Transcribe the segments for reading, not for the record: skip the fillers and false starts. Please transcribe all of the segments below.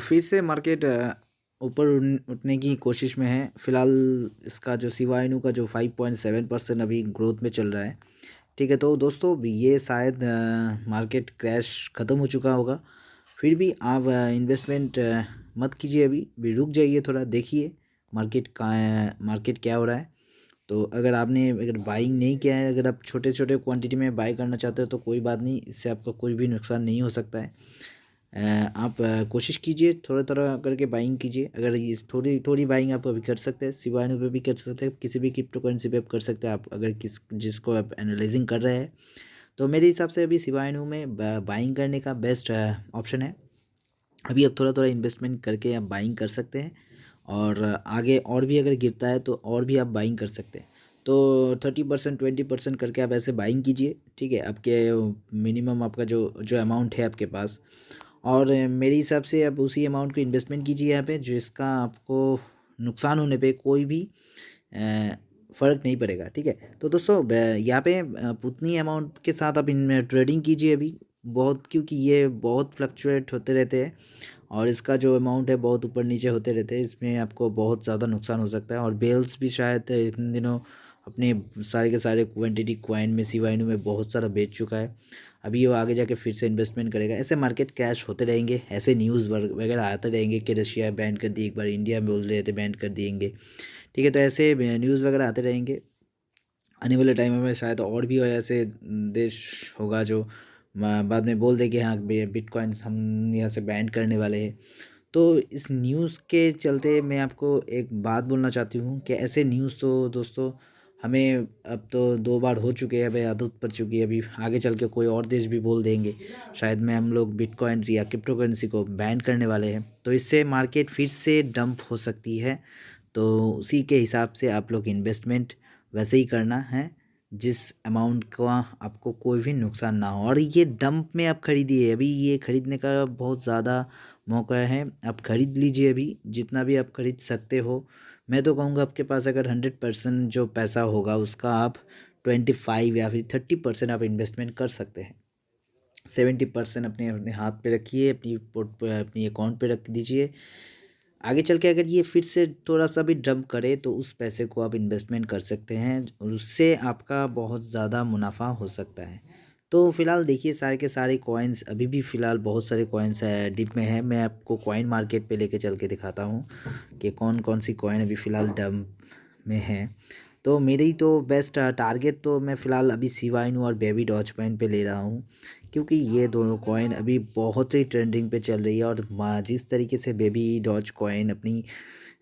फिर से मार्केट ऊपर उठने की कोशिश में है। फिलहाल इसका जो शिबा इनू का जो 5.7% अभी ग्रोथ में चल रहा है। ठीक है, तो दोस्तों ये शायद मार्केट क्रैश ख़त्म हो चुका होगा। फिर भी आप इन्वेस्टमेंट मत कीजिए, अभी रुक जाइए, थोड़ा देखिए मार्केट क्या हो रहा है। तो अगर बाइंग नहीं किया है, अगर आप छोटे छोटे क्वांटिटी में बाई करना चाहते हो तो कोई बात नहीं, इससे आपका कोई भी नुकसान नहीं हो सकता है। आप कोशिश कीजिए, थोड़ा थोड़ा करके बाइंग कीजिए। अगर ये थोड़ी थोड़ी बाइंग आप अभी कर सकते हैं, शिबा इनू पे भी कर सकते हैं, किसी भी क्रिप्टो करेंसी पे आप कर सकते हैं। आप अगर जिसको आप एनालाइजिंग कर रहे हैं, तो मेरे हिसाब से अभी शिबा इनू में बाइंग करने का बेस्ट ऑप्शन है। अभी आप थोड़ा थोड़ा इन्वेस्टमेंट करके आप बाइंग कर सकते हैं, और आगे और भी अगर गिरता है तो और भी आप बाइंग कर सकते हैं। तो 30% 20% करके आप ऐसे बाइंग कीजिए। ठीक है, आपके मिनिमम आपका जो जो अमाउंट है आपके पास, और मेरे हिसाब से आप उसी अमाउंट को इन्वेस्टमेंट कीजिए यहाँ पे, जिसका आपको नुकसान होने पे कोई भी फ़र्क नहीं पड़ेगा। ठीक है, तो दोस्तों यहाँ पे उतनी अमाउंट के साथ आप इन ट्रेडिंग कीजिए अभी बहुत, क्योंकि ये बहुत फ्लक्चुएट होते रहते हैं और इसका जो अमाउंट है बहुत ऊपर नीचे होते रहते हैं। इसमें आपको बहुत ज़्यादा नुकसान हो सकता है। और बेल्स भी शायद इन दिनों अपने सारे के सारे क्वांटिटी क्वाइन में शिबा इनू में बहुत सारा बेच चुका है। अभी वो आगे जाके फिर से इन्वेस्टमेंट करेगा। ऐसे मार्केट क्रैश होते रहेंगे, ऐसे न्यूज़ वगैरह आते रहेंगे कि रशिया बैन कर दी, एक बार इंडिया में बोल रहे थे बैन कर दिएंगे। ठीक है, तो ऐसे न्यूज़ वगैरह आते रहेंगे। आने वाले टाइम में शायद और भी ऐसे देश होगा जो बाद में बोल दे कि हाँ बिटकॉइन हम यहाँ से बैन करने वाले हैं। तो इस न्यूज़ के चलते मैं आपको एक बात बोलना चाहती हूँ कि ऐसे न्यूज़ तो दोस्तों हमें अब तो 2 बार हो चुके हैं, अभी आदत पड़ चुकी है। अभी आगे चल के कोई और देश भी बोल देंगे शायद में हम लोग बिटकॉइन या क्रिप्टो करेंसी को बैन करने वाले हैं, तो इससे मार्केट फिर से डंप हो सकती है। तो उसी के हिसाब से आप लोग इन्वेस्टमेंट वैसे ही करना है जिस अमाउंट का आपको कोई भी नुकसान ना हो। और ये डंप में आप खरीदिए, अभी ये खरीदने का बहुत ज़्यादा मौका है। आप खरीद लीजिए अभी जितना भी आप खरीद सकते हो। मैं तो कहूँगा आपके पास अगर 100% जो पैसा होगा उसका आप 25 या फिर 30% आप इन्वेस्टमेंट कर सकते हैं। 70% अपने अपने हाथ पे रखिए, अपनी अकाउंट पे रख दीजिए। आगे चल के अगर ये फिर से थोड़ा सा भी डंप करे तो उस पैसे को आप इन्वेस्टमेंट कर सकते हैं और उससे आपका बहुत ज़्यादा मुनाफा हो सकता है। तो फिलहाल देखिए सारे के सारे कॉइन्स अभी भी फ़िलहाल बहुत सारे कॉइन्स डिप में है। मैं आपको कॉइन मार्केट पे लेके चल के दिखाता हूँ कि कौन कौन सी कॉइन अभी फ़िलहाल डंप में है। तो मेरी तो बेस्ट टारगेट तो मैं फ़िलहाल अभी शिबा इनू और बेबी डॉज कॉइन पे ले रहा हूँ, क्योंकि ये दोनों कॉइन अभी बहुत ही ट्रेंडिंग पे चल रही है। और जिस तरीके से बेबी डॉज कॉइन अपनी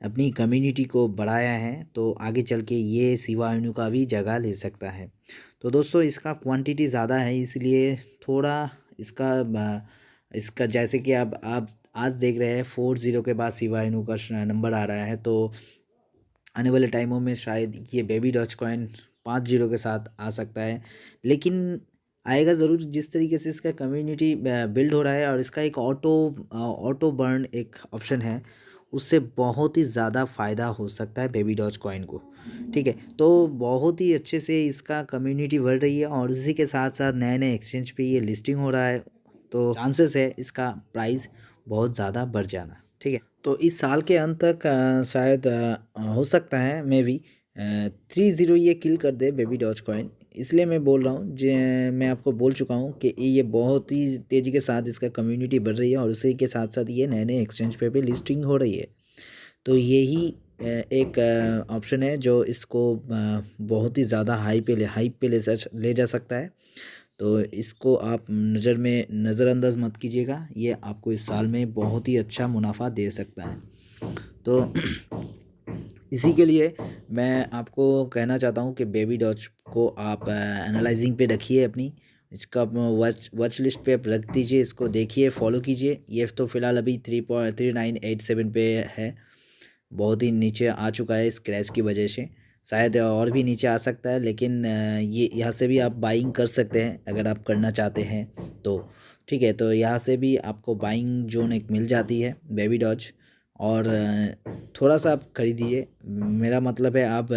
अपनी कम्युनिटी को बढ़ाया है, तो आगे चल के ये शिबा इनू का भी जगह ले सकता है। तो दोस्तों इसका क्वांटिटी ज़्यादा है, इसलिए थोड़ा इसका जैसे कि आप आज देख रहे हैं 40 के बाद शिबा इनू का नंबर आ रहा है, तो आने वाले टाइमों में शायद ये बेबी डॉज कॉइन 50 के साथ आ सकता है। लेकिन आएगा ज़रूर, जिस तरीके से इसका कम्युनिटी बिल्ड हो रहा है। और इसका एक ऑटो बर्न एक ऑप्शन है, उससे बहुत ही ज़्यादा फ़ायदा हो सकता है बेबी डॉज कॉइन को। ठीक है, तो बहुत ही अच्छे से इसका कम्युनिटी बढ़ रही है और उसी के साथ साथ नए नए एक्सचेंज पे ये लिस्टिंग हो रहा है, तो चांसेस है इसका प्राइस बहुत ज़्यादा बढ़ जाना। ठीक है, तो इस साल के अंत तक शायद हो सकता है मे बी 30 ये किल कर दे बेबी डॉज कॉइन। इसलिए मैं बोल रहा हूँ, मैं आपको बोल चुका हूँ कि ये बहुत ही तेज़ी के साथ इसका कम्युनिटी बढ़ रही है और उसी के साथ साथ ये नए नए एक्सचेंज पे भी लिस्टिंग हो रही है। तो यही एक ऑप्शन है जो इसको बहुत ही ज़्यादा हाई पे ले जा सकता है। तो इसको आप नज़रअंदाज मत कीजिएगा, ये आपको इस साल में बहुत ही अच्छा मुनाफा दे सकता है। तो इसी के लिए मैं आपको कहना चाहता हूँ कि बेबी डॉज को आप एनालाइजिंग पे रखिए अपनी, इसका वॉच लिस्ट पे आप रख दीजिए, इसको देखिए, फॉलो कीजिए। ये तो फ़िलहाल अभी 3.3987 पे है, बहुत ही नीचे आ चुका है इस क्रैश की वजह से। शायद और भी नीचे आ सकता है, लेकिन ये यहाँ से भी आप बाइंग कर सकते हैं अगर आप करना चाहते हैं तो। ठीक है, तो यहाँ से भी आपको बाइंग जोन एक मिल जाती है बेबी डॉज। और थोड़ा सा आप खरीदिए, मेरा मतलब है आप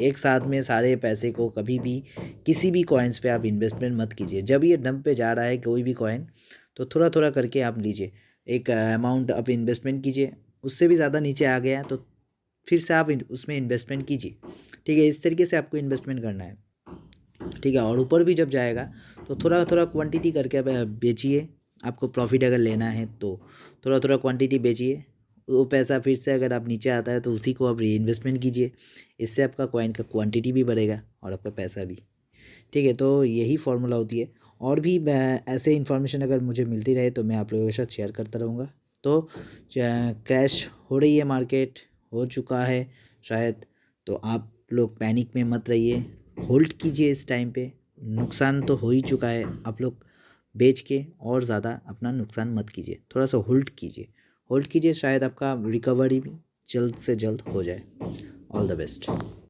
एक साथ में सारे पैसे को कभी भी किसी भी कॉइन्स पे आप इन्वेस्टमेंट मत कीजिए। जब ये डंप पे जा रहा है कोई भी कॉइन, तो थोड़ा थोड़ा करके आप लीजिए। एक अमाउंट आप इन्वेस्टमेंट कीजिए, उससे भी ज़्यादा नीचे आ गया तो फिर से आप उसमें इन्वेस्टमेंट कीजिए। ठीक है, इस तरीके से आपको इन्वेस्टमेंट करना है। ठीक है, और ऊपर भी जब जाएगा तो थोड़ा थोड़ा क्वांटिटी करके आप बेचिए। आपको प्रॉफिट अगर लेना है तो थोड़ा थोड़ा क्वांटिटी बेचिए, वो पैसा फिर से अगर आप नीचे आता है तो उसी को आप री इन्वेस्टमेंट कीजिए। इससे आपका कॉइन का क्वांटिटी भी बढ़ेगा और आपका पैसा भी। ठीक है, तो यही फार्मूला होती है। और भी ऐसे इन्फॉर्मेशन अगर मुझे मिलती रहे तो मैं आप लोगों के साथ शेयर करता रहूँगा। तो क्रैश हो रही है, मार्केट हो चुका है शायद, तो आप लोग पैनिक में मत रहिए, होल्ड कीजिए। इस टाइम पे नुकसान तो हो ही चुका है, आप लोग बेच के और ज़्यादा अपना नुकसान मत कीजिए, थोड़ा सा होल्ड कीजिए। होल्ड कीजिए, शायद आपका रिकवरी भी जल्द से जल्द हो जाए। All the best.